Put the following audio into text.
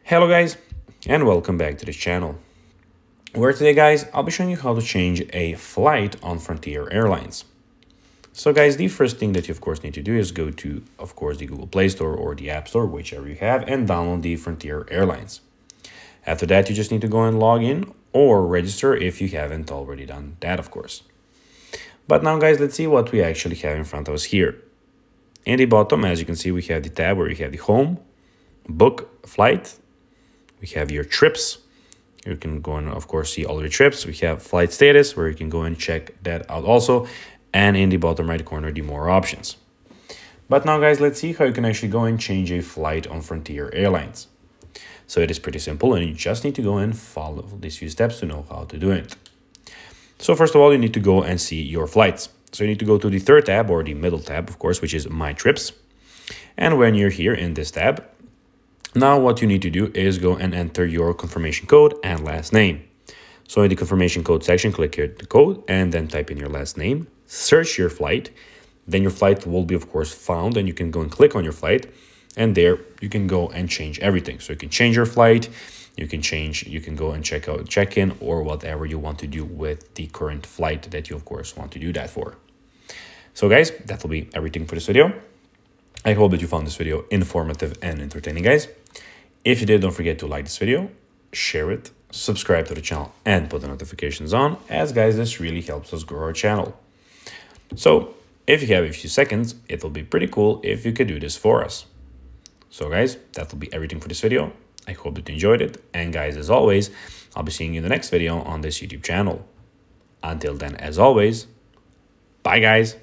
Hello guys, and welcome back to this channel, where today guys I'll be showing you how to change a flight on Frontier Airlines. So guys, the first thing that you of course need to do is go to the Google Play Store or the App Store, whichever you have, and download the Frontier Airlines. After that, you just need to go and log in or register if you haven't already done that, of course. But now guys, let's see what we actually have in front of us here. In the bottom, as you can see, we have the tab where you have the home, book flight. We have your trips. You can go and, of course, see all your trips. We have flight status, where you can go and check that out also. And in the bottom right corner, the more options. But now, guys, let's see how you can actually go and change a flight on Frontier Airlines. So it is pretty simple, and you just need to go and follow these few steps to know how to do it. So first of all, you need to go and see your flights. So you need to go to the third tab, or the middle tab, of course, which is My Trips. And when you're here in this tab, now what you need to do is go and enter your confirmation code and last name. So in the confirmation code section, click here the code and then type in your last name, search your flight. Then your flight will be of course found, and you can go and click on your flight, and there you can go and change everything. So you can change your flight, you can go and check in or whatever you want to do with the current flight that you of course want to do that for. So guys, that will be everything for this video. I hope that you found this video informative and entertaining, guys. If you did, don't forget to like this video, share it, subscribe to the channel, and put the notifications on, as guys, this really helps us grow our channel. So if you have a few seconds, it will be pretty cool if you could do this for us. So guys, that will be everything for this video. I hope that you enjoyed it. And guys, as always, I'll be seeing you in the next video on this YouTube channel. Until then, as always, bye guys.